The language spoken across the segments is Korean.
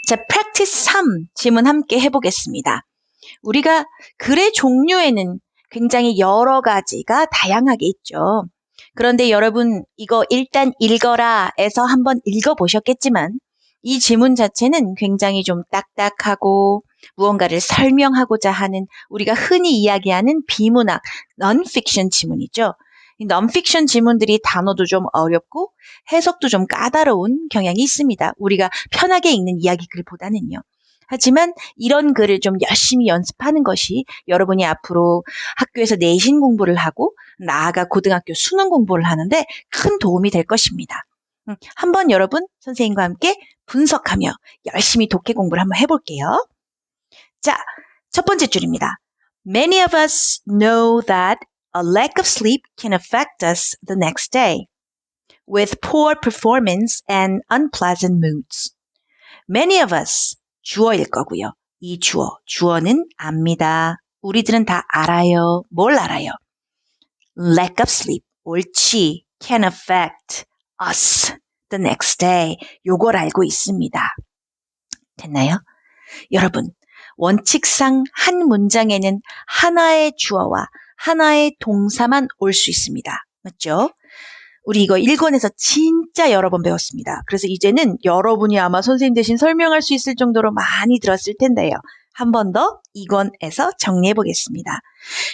자, practice 3 질문 함께 해보겠습니다. 우리가 글의 종류에는 굉장히 여러 가지가 다양하게 있죠. 그런데 여러분 이거 일단 읽어라 해서 한번 읽어보셨겠지만 이 지문 자체는 굉장히 좀 딱딱하고 무언가를 설명하고자 하는 우리가 흔히 이야기하는 비문학, non-fiction 지문이죠. 이 non-fiction 지문들이 단어도 좀 어렵고 해석도 좀 까다로운 경향이 있습니다. 우리가 편하게 읽는 이야기 글보다는요. 하지만 이런 글을 좀 열심히 연습하는 것이 여러분이 앞으로 학교에서 내신 공부를 하고 나아가 고등학교 수능 공부를 하는데 큰 도움이 될 것입니다. 한번 여러분 선생님과 함께 분석하며 열심히 독해 공부를 한번 해볼게요. 자, 첫 번째 줄입니다. Many of us know that a lack of sleep can affect us the next day with poor performance and unpleasant moods. Many of us 주어일 거고요. 이 주어는 압니다. 우리들은 다 알아요. 뭘 알아요? Lack of sleep, 옳지, can affect us the next day. 요걸 알고 있습니다. 됐나요? 여러분, 원칙상 한 문장에는 하나의 주어와 하나의 동사만 올 수 있습니다. 맞죠? 우리 이거 1권에서 진짜 여러 번 배웠습니다. 그래서 이제는 여러분이 아마 선생님 대신 설명할 수 있을 정도로 많이 들었을 텐데요. 한 번 더 2권에서 정리해 보겠습니다.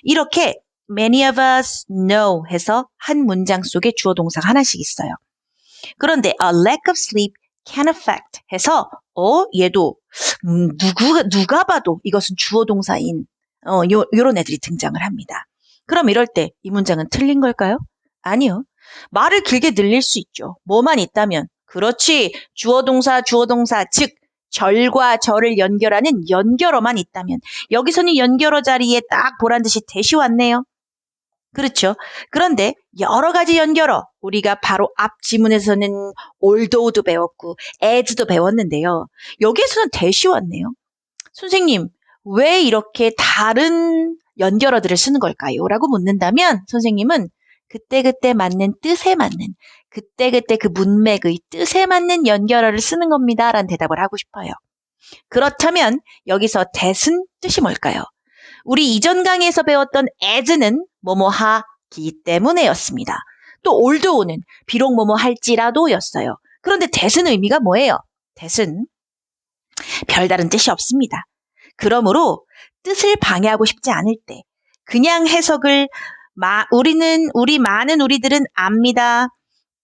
이렇게 many of us know 해서 한 문장 속에 주어 동사가 하나씩 있어요. 그런데 a lack of sleep can affect 해서 얘도 누가 봐도 이것은 주어 동사인 요런 애들이 등장을 합니다. 그럼 이럴 때 이 문장은 틀린 걸까요? 아니요. 말을 길게 늘릴 수 있죠. 뭐만 있다면. 그렇지. 주어 동사, 즉 절과 절을 연결하는 연결어만 있다면. 여기서는 연결어 자리에 딱 보란 듯이 대시 왔네요. 그렇죠. 그런데 여러 가지 연결어, 우리가 바로 앞 지문에서는 although도 배웠고 as도 배웠는데요. 여기에서는 대시 왔네요. 선생님, 왜 이렇게 다른 연결어들을 쓰는 걸까요? 라고 묻는다면 선생님은 그때그때 맞는 뜻에 맞는 그때그때 그 문맥의 뜻에 맞는 연결어를 쓰는 겁니다. 라는 대답을 하고 싶어요. 그렇다면 여기서 that은 뜻이 뭘까요? 우리 이전 강의에서 배웠던 as는 뭐뭐 하기 때문에였습니다. 또 although는 비록 뭐뭐 할지라도 였어요. 그런데 that은 의미가 뭐예요? that은 별다른 뜻이 없습니다. 그러므로 뜻을 방해하고 싶지 않을 때 그냥 해석을 많은 우리들은 압니다.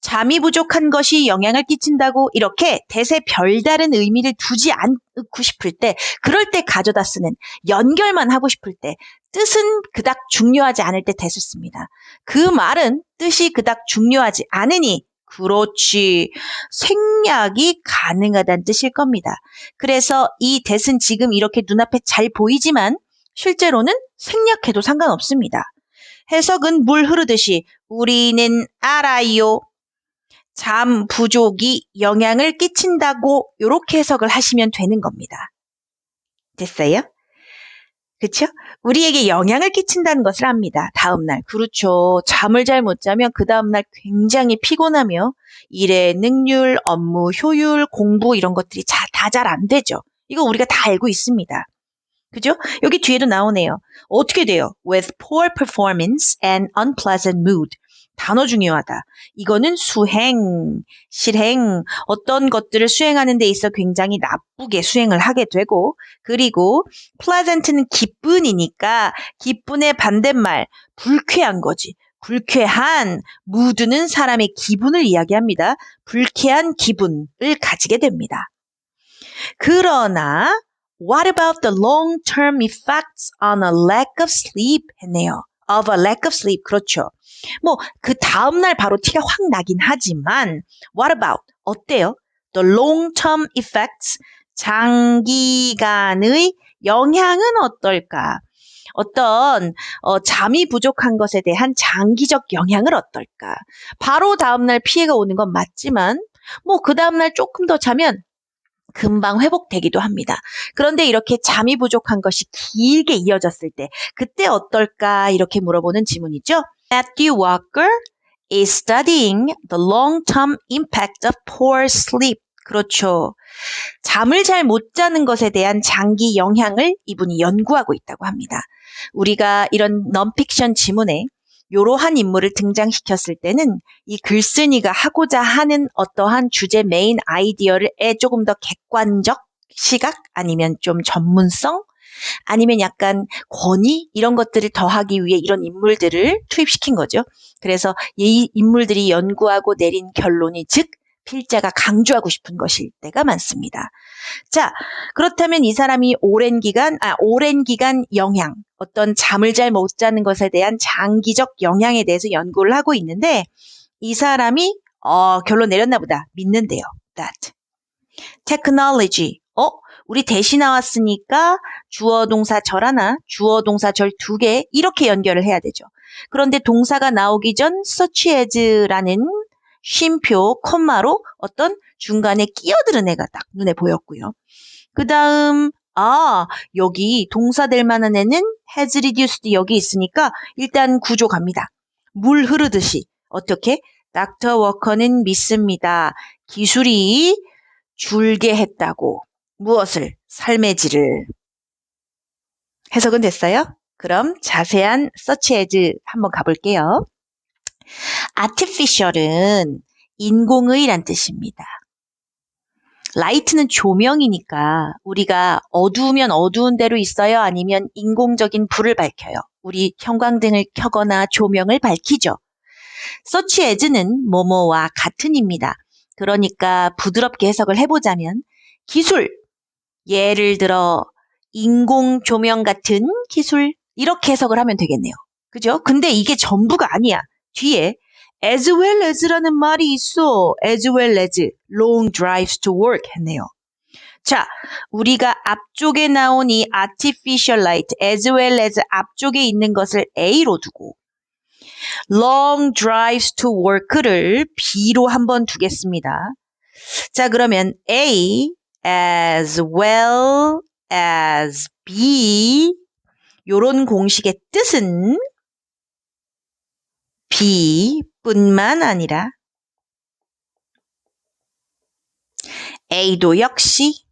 잠이 부족한 것이 영향을 끼친다고 이렇게 that에 별다른 의미를 두지 않고 싶을 때 그럴 때 가져다 쓰는 연결만 하고 싶을 때 뜻은 그닥 중요하지 않을 때 that을 씁니다. 그 말은 뜻이 그닥 중요하지 않으니 그렇지. 생략이 가능하다는 뜻일 겁니다. 그래서 이 that은 지금 이렇게 눈앞에 잘 보이지만 실제로는 생략해도 상관없습니다. 해석은 물 흐르듯이 우리는 알아요. 잠 부족이 영향을 끼친다고 이렇게 해석을 하시면 되는 겁니다. 됐어요? 그렇죠? 우리에게 영향을 끼친다는 것을 압니다. 다음날. 그렇죠. 잠을 잘 못 자면 그 다음날 굉장히 피곤하며 일의 능률, 업무 효율, 공부 이런 것들이 다 잘 안 되죠. 이거 우리가 다 알고 있습니다. 그죠? 여기 뒤에도 나오네요. 어떻게 돼요? With poor performance and unpleasant mood. 단어 중요하다. 이거는 수행, 실행, 어떤 것들을 수행하는 데 있어 굉장히 나쁘게 수행을 하게 되고 그리고 pleasant는 기쁜이니까 기쁜의 반대말 불쾌한 거지. 불쾌한 mood는 사람의 기분을 이야기합니다. 불쾌한 기분을 가지게 됩니다. 그러나 What about the long-term effects on a lack of sleep? 했네요. Of a lack of sleep. 그렇죠. 뭐 그 다음날 바로 티가 확 나긴 하지만 What about? 어때요? The long-term effects. 장기간의 영향은 어떨까? 어떤 잠이 부족한 것에 대한 장기적 영향을 어떨까? 바로 다음날 피해가 오는 건 맞지만 뭐 그 다음날 조금 더 자면 금방 회복되기도 합니다. 그런데 이렇게 잠이 부족한 것이 길게 이어졌을 때 그때 어떨까 이렇게 물어보는 지문이죠. Matthew Walker is studying the long-term impact of poor sleep. 그렇죠. 잠을 잘 못 자는 것에 대한 장기 영향을 이분이 연구하고 있다고 합니다. 우리가 이런 넌픽션 지문에 이러한 인물을 등장시켰을 때는 이 글쓴이가 하고자 하는 어떠한 주제 메인 아이디어를 조금 더 객관적 시각 아니면 좀 전문성 아니면 약간 권위 이런 것들을 더하기 위해 이런 인물들을 투입시킨 거죠. 그래서 이 인물들이 연구하고 내린 결론이 즉 필자가 강조하고 싶은 것일 때가 많습니다. 자, 그렇다면 이 사람이 오랜 기간 영향, 어떤 잠을 잘 못 자는 것에 대한 장기적 영향에 대해서 연구를 하고 있는데 이 사람이 결론 내렸나 보다. 믿는데요. That. Technology. 우리 대시 나왔으니까 주어 동사 절 하나, 주어 동사 절 2개 이렇게 연결을 해야 되죠. 그런데 동사가 나오기 전 such as라는 쉼표, 콤마로 어떤 중간에 끼어드는 애가 딱 눈에 보였고요. 그 다음 여기 동사 될 만한 애는 has reduced 여기 있으니까 일단 구조 갑니다. 물 흐르듯이 어떻게? 닥터 워커는 믿습니다. 기술이 줄게 했다고. 무엇을? 삶의 질을. 해석은 됐어요? 그럼 자세한 search as 한번 가볼게요. artificial은 인공의란 뜻입니다. light는 조명이니까 우리가 어두우면 어두운 데로 있어요? 아니면 인공적인 불을 밝혀요? 우리 형광등을 켜거나 조명을 밝히죠. such as는 뭐뭐와 같은입니다. 그러니까 부드럽게 해석을 해보자면 기술, 예를 들어 인공 조명 같은 기술 이렇게 해석을 하면 되겠네요. 그죠? 근데 이게 전부가 아니야. 뒤에 as well as라는 말이 있어. as well as long drives to work 했네요. 자, 우리가 앞쪽에 나온 이 artificial light as well as 앞쪽에 있는 것을 A로 두고 long drives to work를 B로 한번 두겠습니다. 자, 그러면 A as well as B 요런 공식의 뜻은 B뿐만 아니라 A도 역시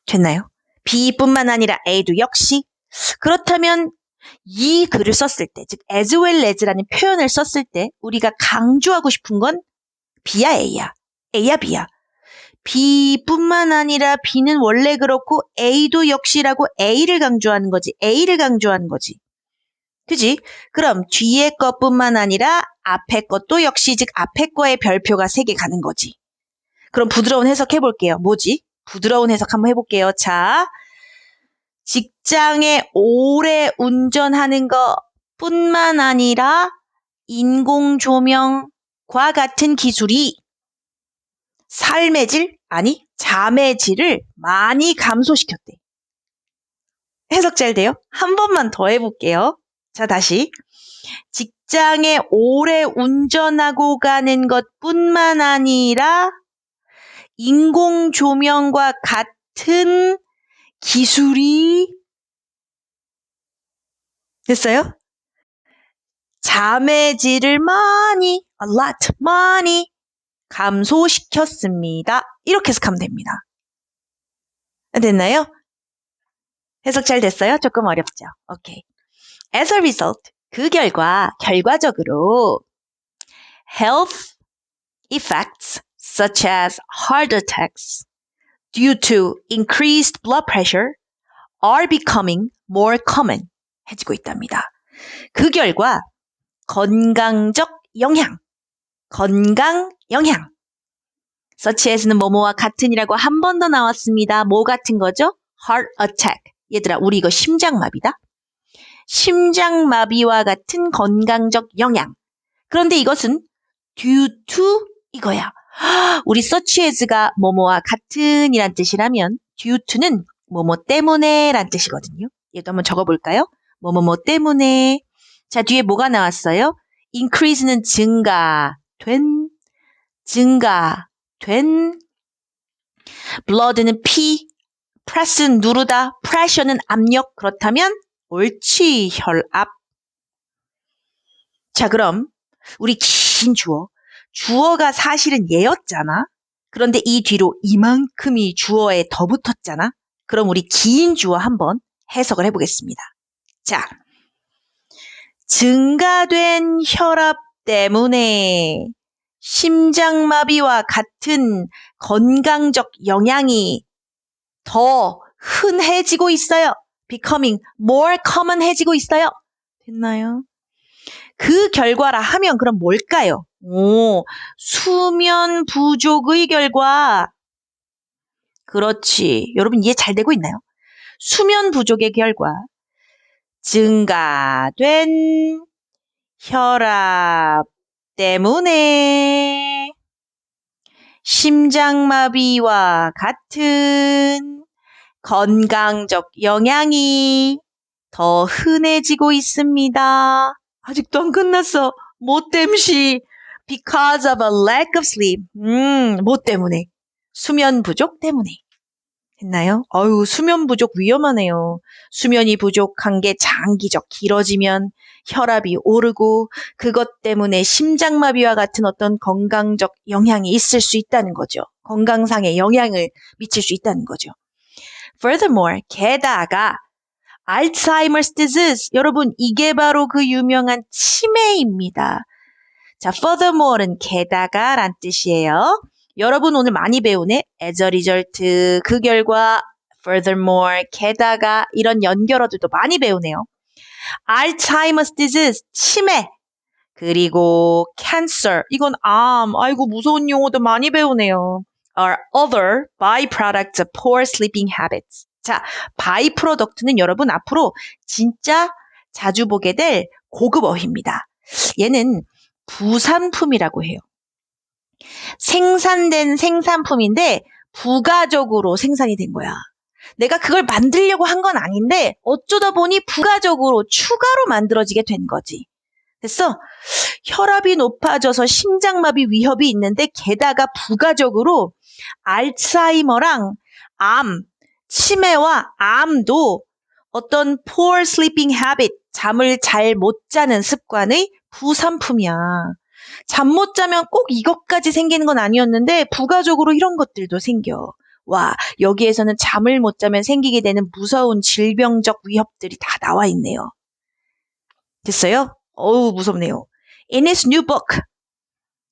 됐나요? B뿐만 아니라 A도 역시 그렇다면 이 글을 썼을 때, 즉 as well as라는 표현을 썼을 때 우리가 강조하고 싶은 건 B야 A야? A야 B야? B뿐만 아니라 B는 원래 그렇고 A도 역시라고 A를 강조하는 거지. A를 강조하는 거지. 그지? 그럼 뒤에 것뿐만 아니라 앞에 것도 역시 즉 앞에 거에 별표가 3개 가는 거지. 그럼 부드러운 해석 해볼게요. 뭐지? 부드러운 해석 한번 해볼게요. 자, 직장에 오래 운전하는 것뿐만 아니라 인공조명과 같은 기술이 삶의 질, 아니 잠의 질을 많이 감소시켰대. 해석 잘 돼요? 한 번만 더 해볼게요. 자, 다시. 직장에 오래 운전하고 가는 것뿐만 아니라 인공조명과 같은 기술이 됐어요? 잠의 질을 많이, a lot, 많이 감소시켰습니다. 이렇게 해석하면 됩니다. 됐나요? 해석 잘 됐어요? 조금 어렵죠? 오케이. As a result, 그 결과적으로 health effects such as heart attacks due to increased blood pressure are becoming more common 해지고 있답니다. 그 결과 건강 영향 such as는 뭐뭐와 같은이라고 한 번 더 나왔습니다. 뭐 같은 거죠? heart attack. 얘들아, 우리 이거 심장마비다. 심장마비와 같은 건강적 영향. 그런데 이것은 due to 이거야. 우리 such as가 뭐뭐와 같은이란 뜻이라면 due to는 뭐뭐 때문에 란 뜻이거든요. 얘도 한번 적어볼까요? 뭐뭐뭐 때문에. 자, 뒤에 뭐가 나왔어요? increase는 증가된 blood는 피, press는 누르다, pressure는 압력. 그렇다면 옳지, 혈압. 자, 그럼 우리 긴 주어가 사실은 얘였잖아. 그런데 이 뒤로 이만큼이 주어에 더 붙었잖아. 그럼 우리 긴 주어 한번 해석을 해보겠습니다. 자, 증가된 혈압 때문에 심장마비와 같은 건강적 영향이 더 흔해지고 있어요. becoming more common해지고 있어요. 됐나요? 그 결과라 하면 그럼 뭘까요? 수면 부족의 결과. 그렇지. 여러분 이해 잘 되고 있나요? 수면 부족의 결과. 증가된 혈압 때문에 심장마비와 같은 건강적 영향이 더 흔해지고 있습니다. 아직도 안 끝났어. 뭐 땜시? Because of a lack of sleep. 뭐 때문에? 수면 부족 때문에. 했나요? 수면 부족 위험하네요. 수면이 부족한 게 장기적 길어지면 혈압이 오르고 그것 때문에 심장마비와 같은 어떤 건강적 영향이 있을 수 있다는 거죠. 건강상의 영향을 미칠 수 있다는 거죠. Furthermore, 게다가 Alzheimer's disease. 여러분, 이게 바로 그 유명한 치매입니다. 자, furthermore는 게다가란 뜻이에요. 여러분 오늘 많이 배우네. as a result, 그 결과, furthermore, 게다가 이런 연결어들도 많이 배우네요. Alzheimer's disease, 치매. 그리고 cancer, 이건 암. 아이고 무서운 용어도 많이 배우네요. are other byproducts of poor sleeping habits. 자, 바이프로덕트는 여러분 앞으로 진짜 자주 보게 될 고급 어휘입니다. 얘는 부산품이라고 해요. 생산된 생산품인데 부가적으로 생산이 된 거야. 내가 그걸 만들려고 한 건 아닌데 어쩌다 보니 부가적으로 추가로 만들어지게 된 거지. 됐어? 혈압이 높아져서 심장마비 위협이 있는데 게다가 부가적으로 알츠하이머랑 암, 치매와 암도 어떤 poor sleeping habit, 잠을 잘 못 자는 습관의 부산품이야. 잠 못 자면 꼭 이것까지 생기는 건 아니었는데 부가적으로 이런 것들도 생겨. 와, 여기에서는 잠을 못 자면 생기게 되는 무서운 질병적 위협들이 다 나와 있네요. 됐어요? 무섭네요. In his new book,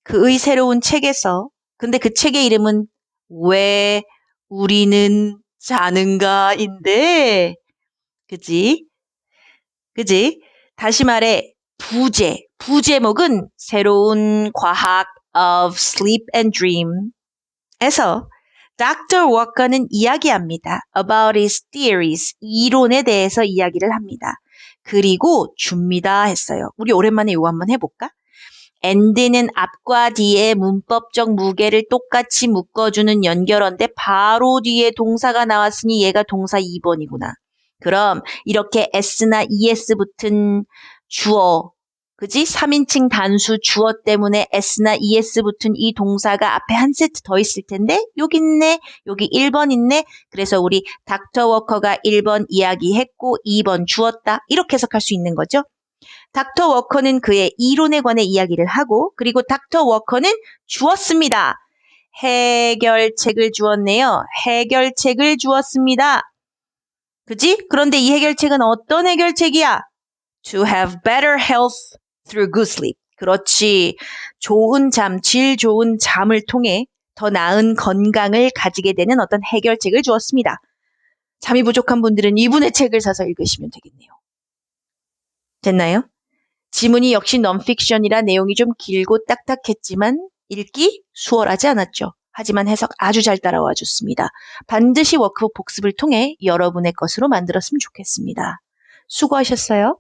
그의 새로운 책에서, 근데 그 책의 이름은 왜 우리는 자는가인데, 그지? 다시 말해, 부제목은 새로운 과학 of sleep and dream에서 Dr. Walker는 이야기합니다. About his theories, 이론에 대해서 이야기를 합니다. 그리고 줍니다 했어요. 우리 오랜만에 이거 한번 해볼까? and는 앞과 뒤에 문법적 무게를 똑같이 묶어주는 연결어인데 바로 뒤에 동사가 나왔으니 얘가 동사 2번이구나. 그럼 이렇게 s나 es 붙은 주어, 그지? 3인칭 단수 주어 때문에 s나 es 붙은 이 동사가 앞에 한 세트 더 있을 텐데 여기 있네, 여기 1번 있네. 그래서 우리 닥터 워커가 1번 이야기했고 2번 주었다. 이렇게 해석할 수 있는 거죠. 닥터 워커는 그의 이론에 관해 이야기를 하고 그리고 닥터 워커는 주었습니다. 해결책을 주었네요. 해결책을 주었습니다. 그지? 그런데 이 해결책은 어떤 해결책이야? To have better health through good sleep. 그렇지. 좋은 잠, 질 좋은 잠을 통해 더 나은 건강을 가지게 되는 어떤 해결책을 주었습니다. 잠이 부족한 분들은 이분의 책을 사서 읽으시면 되겠네요. 됐나요? 지문이 역시 넌픽션이라 내용이 좀 길고 딱딱했지만 읽기 수월하지 않았죠. 하지만 해석 아주 잘 따라와 줬습니다. 반드시 워크북 복습을 통해 여러분의 것으로 만들었으면 좋겠습니다. 수고하셨어요.